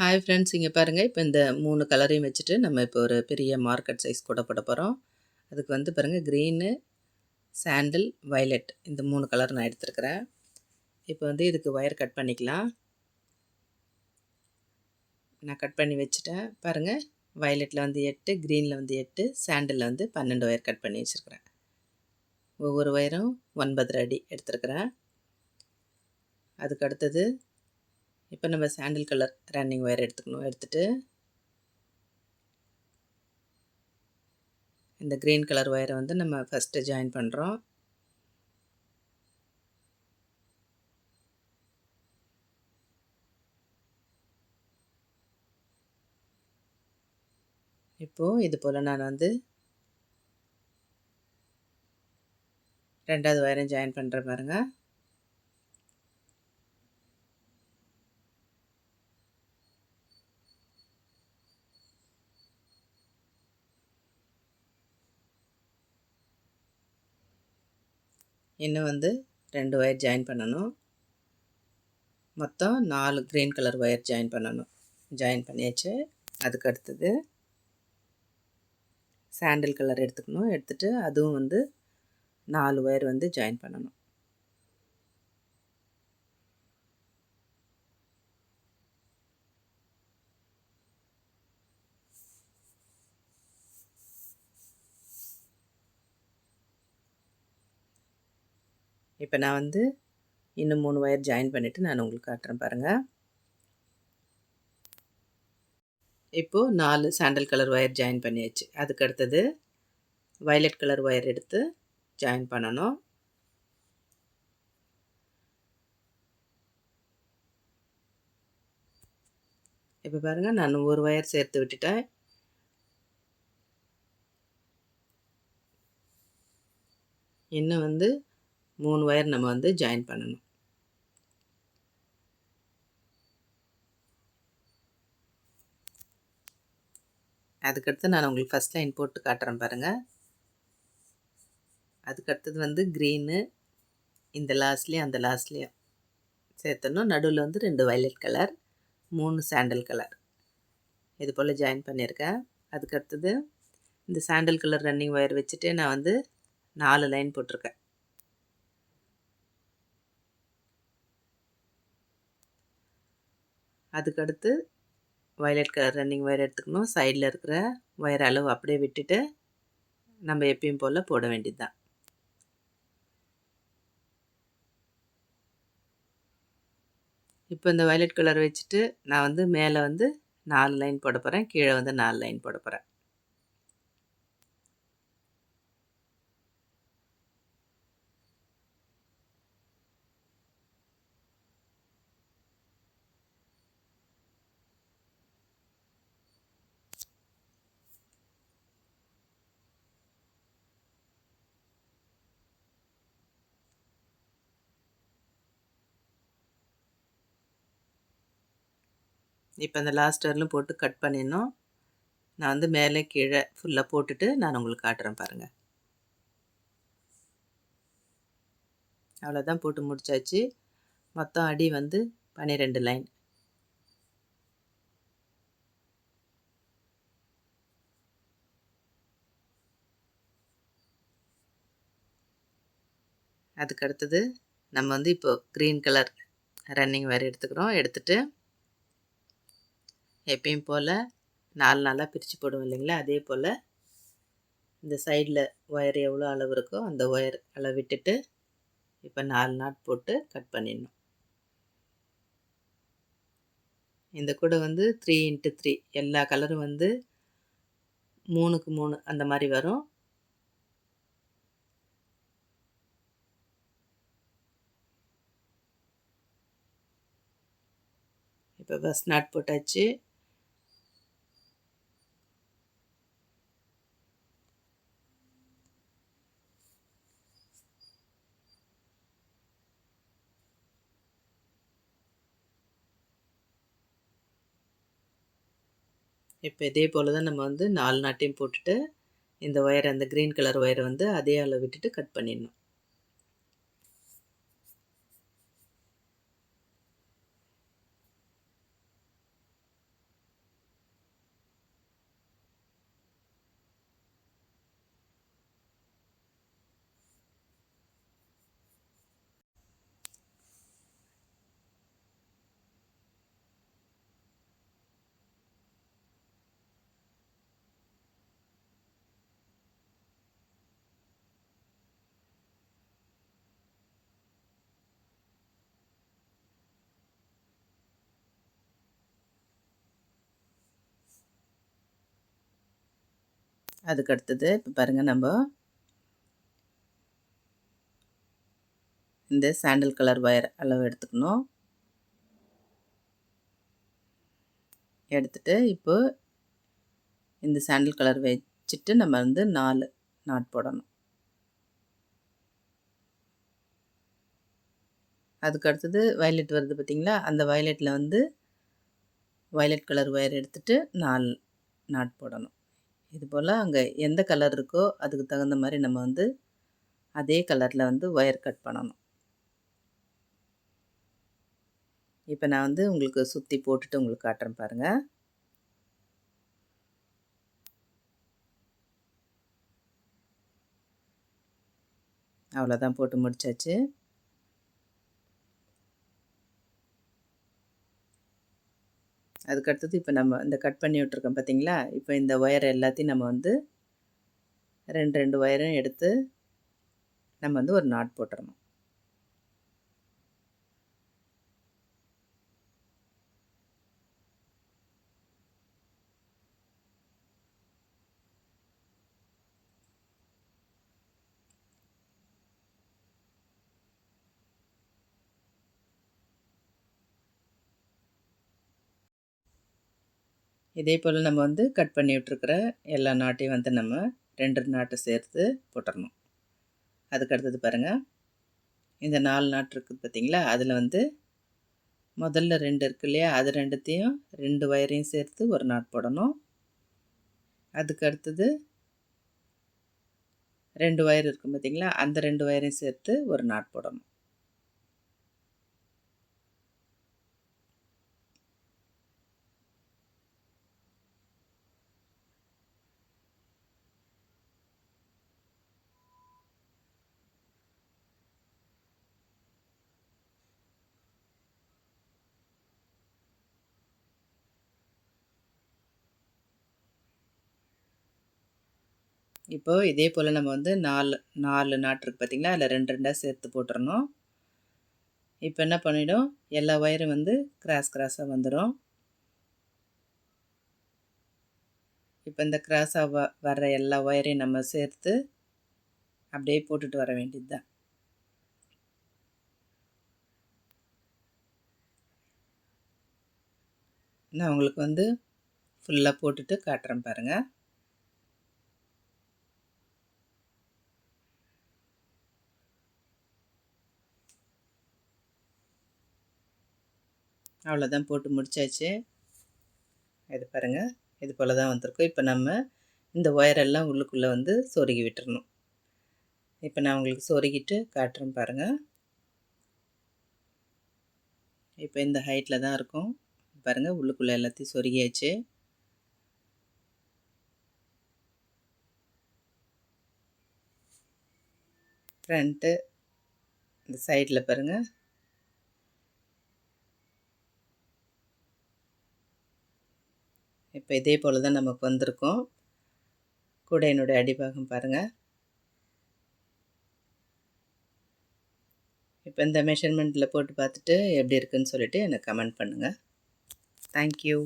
Hi friends, இங்கே பாருங்கள். இப்போ இந்த 3 கலரையும் வச்சுட்டு நம்ம இப்போ ஒரு பெரிய மார்க்கெட் சைஸ் கூட போட போகிறோம். அதுக்கு வந்து பாருங்கள், க்ரீனு, சாண்டில், வயலட் இந்த 3 கலர் நான் எடுத்துருக்கிறேன். இப்போ வந்து இதுக்கு ஒயர் கட் பண்ணிக்கலாம். நான் கட் பண்ணி வச்சுட்டேன். பாருங்கள், வயலட்டில் வந்து 8, க்ரீனில் வந்து 8, சாண்டிலில் வந்து 12 ஒயர் கட் பண்ணி வச்சுருக்கிறேன். ஒவ்வொரு ஒயரும் 9 அடி எடுத்துருக்கிறேன். அதுக்கு அடுத்தது இப்போ நம்ம சாண்டில் கலர் ரன்னிங் ஒயர் எடுத்துகிட்டு இந்த க்ரீன் கலர் ஒயரை வந்து நம்ம ஃபஸ்ட்டு ஜாயின் பண்ணுறோம். இப்போது இது போல் நான் வந்து 2வது ஒயரையும் ஜாயின் பண்ணுறேன் பாருங்கள். இன்னும் வந்து 2 ஒயர் ஜாயின் பண்ணணும். மொத்தம் 4 க்ரீன் கலர் ஒயர் ஜாயின் பண்ணணும். ஜாயின் பண்ணியாச்சு. அதுக்கு அடுத்தது சாண்டில் கலர் எடுத்துக்கணும். எடுத்துகிட்டு அதுவும் வந்து 4 ஒயர் வந்து ஜாயின் பண்ணணும். இப்போ நான் வந்து இன்னும் 3 ஒயர் ஜாயின் பண்ணிவிட்டு நான் உங்களுக்கு காட்டுறேன் பாருங்கள். இப்போது 4 சாண்டில் கலர் ஒயர் ஜாயின் பண்ணியாச்சு. அதுக்கு அடுத்தது வயலட் கலர் ஒயர் எடுத்து ஜாயின் பண்ணணும். இப்போ பாருங்கள், நான் ஒரு ஒயர் சேர்த்து விட்டுட்டேன். இன்னும் வந்து 3 ஒயர் நம்ம வந்து ஜாயின் பண்ணணும். அதுக்கடுத்து நான் உங்களுக்கு ஃபஸ்ட் லைன் போட்டு காட்டுறேன் பாருங்கள். அதுக்கடுத்தது வந்து க்ரீனு இந்த லாஸ்ட்லேயும் அந்த லாஸ்ட்லேயும் சேர்த்தணும். நடுவில் வந்து 2 வயலட் கலர், 3 சாண்டில் கலர் இது போல் ஜாயின் பண்ணியிருக்கேன். அதுக்கடுத்தது இந்த சாண்டில் கலர் ரன்னிங் ஒயர் வச்சுட்டு நான் வந்து 4 லைன் போட்டிருக்கேன். அதுக்கடுத்து வயலட் கலர் ரன்னிங் ஒயர் எடுத்துக்கணும். சைடில் இருக்கிற ஒயர் அளவு அப்படியே விட்டுட்டு நம்ம எப்பயும் போல் போட வேண்டியது தான். இப்போ இந்த வயலட் கலர் வச்சுட்டு நான் வந்து மேலே வந்து 4 லைன் போட போகிறேன். கீழே வந்து 4 லைன் போட போகிறேன். இப்போ அந்த லாஸ்ட் வரலும் போட்டு கட் பண்ணிடணும். நான் வந்து மேலே கீழே ஃபுல்லாக போட்டுட்டு நான் உங்களுக்கு காட்டுறேன் பாருங்கள். அவ்வளோதான், போட்டு முடிச்சாச்சு. மொத்தம் அடி வந்து 12 லைன். அதுக்கு அடுத்தது நம்ம வந்து இப்போ க்ரீன் கலர் ரன்னிங் வேறு எடுத்துக்கிறோம். எடுத்துகிட்டு எப்பயும் போல் 4 நாளாக பிரித்து போடுவோம் இல்லைங்களா, அதே போல் இந்த சைடில் ஒயர் எவ்வளோ அளவு இருக்கோ அந்த ஒயர் அளவு விட்டுட்டு இப்போ 4 நாட் போட்டு கட் பண்ணிடணும். இந்த கூட வந்து 3x3 எல்லா கலரும் வந்து 3க்கு 3 அந்த மாதிரி வரும். இப்போ ஃபஸ்ட் நாட் போட்டாச்சு. இப்போ இதே போல் தான் நம்ம வந்து 4 நாட்டையும் போட்டுட்டு இந்த ஒயர் அந்த க்ரீன் கலர் ஒயரை வந்து அதே அளவு விட்டுட்டு கட் பண்ணிடணும். அதுக்கு அடுத்தது இப்போ பாருங்கள், நம்ம இந்த சாண்டல் கலர் ஒயர் அளவு எடுத்துக்கணும். எடுத்துகிட்டு இப்போ இந்த சாண்டல் கலர் வச்சுட்டு நம்ம வந்து 4 நாட் போடணும். அதுக்கு அடுத்தது வயலட் வருது பார்த்திங்களா, அந்த வயலட்டில் வந்து வயலட் கலர் ஒயர் எடுத்துகிட்டு 4 நாட் போடணும். இது போல் அங்கே எந்த கலர் இருக்கோ அதுக்கு தகுந்த மாதிரி நம்ம வந்து அதே கலரில் வந்து ஒயர் கட் பண்ணணும். இப்போ நான் வந்து உங்களுக்கு சுற்றி போட்டுட்டு உங்களுக்கு காட்டுறேன் பாருங்கள். அவ்வளோதான், போட்டு முடிச்சாச்சு. அதுக்கடுத்தது இப்போ நம்ம இந்த கட் பண்ணி விட்ருக்கோம் பார்த்திங்களா, இப்போ இந்த ஒயர் எல்லாத்தையும் நம்ம வந்து 2 ஒயரும் எடுத்து நம்ம வந்து ஒரு நாட் போட்டுறணும். இதே போல் நம்ம வந்து கட் பண்ணி விட்ருக்கிற எல்லா நாட்டையும் வந்து நம்ம 2 நாட்டை சேர்த்து போட்டுடணும். அதுக்கடுத்தது பாருங்கள், இந்த 4 நாட் இருக்குது பார்த்திங்களா, அதில் வந்து முதல்ல 2 இருக்கு இல்லையா, அது 2த்தையும் 2 ஒயரையும் சேர்த்து ஒரு நாட் போடணும். அதுக்கு அடுத்தது 2 ஒயர் இருக்கும் பார்த்திங்களா, அந்த 2 ஒயரையும் சேர்த்து ஒரு நாட் போடணும். இப்போது இதே போல் நம்ம வந்து 4 நாட் இருக்குது பார்த்திங்களா, அதில் 2 சேர்த்து போட்டுறணும். இப்போ என்ன பண்ணிடும், எல்லா ஒயரும் வந்து கிராஸாக வந்துடும். இப்போ இந்த கிராஸாக வர்ற எல்லா ஒயரையும் நம்ம சேர்த்து அப்படியே போட்டுட்டு வர வேண்டியது தான். நான் உங்களுக்கு வந்து ஃபுல்லாக போட்டுட்டு காட்டுறேன் பாருங்கள். அவ்வளோதான், போட்டு முடிச்சாச்சு. இது பாருங்கள், இது போல் தான் வந்திருக்கும். இப்போ நம்ம இந்த ஒயரெல்லாம் உள்ளுக்குள்ளே வந்து சொருகி விட்டுறணும். இப்போ நான் உங்களுக்கு சொருகிட்டு காட்டுறேன் பாருங்கள். இப்போ இந்த ஹைட்டில் தான் இருக்கும் பாருங்கள், உள்ளுக்குள்ளே எல்லாத்தையும் சொருகியாச்சு. ஃப்ரண்ட்டு இந்த சைடில் பாருங்கள். இப்போ இதே போல் தான் நமக்கு வந்திருக்கும். கூடையினுடைய அடிபாகம் பாருங்கள். இப்போ இந்த மெஷர்மெண்ட்டில் போட்டு பார்த்துட்டு எப்படி இருக்குன்னு சொல்லிவிட்டு எனக்கு கமெண்ட் பண்ணுங்கள். தேங்க்யூ.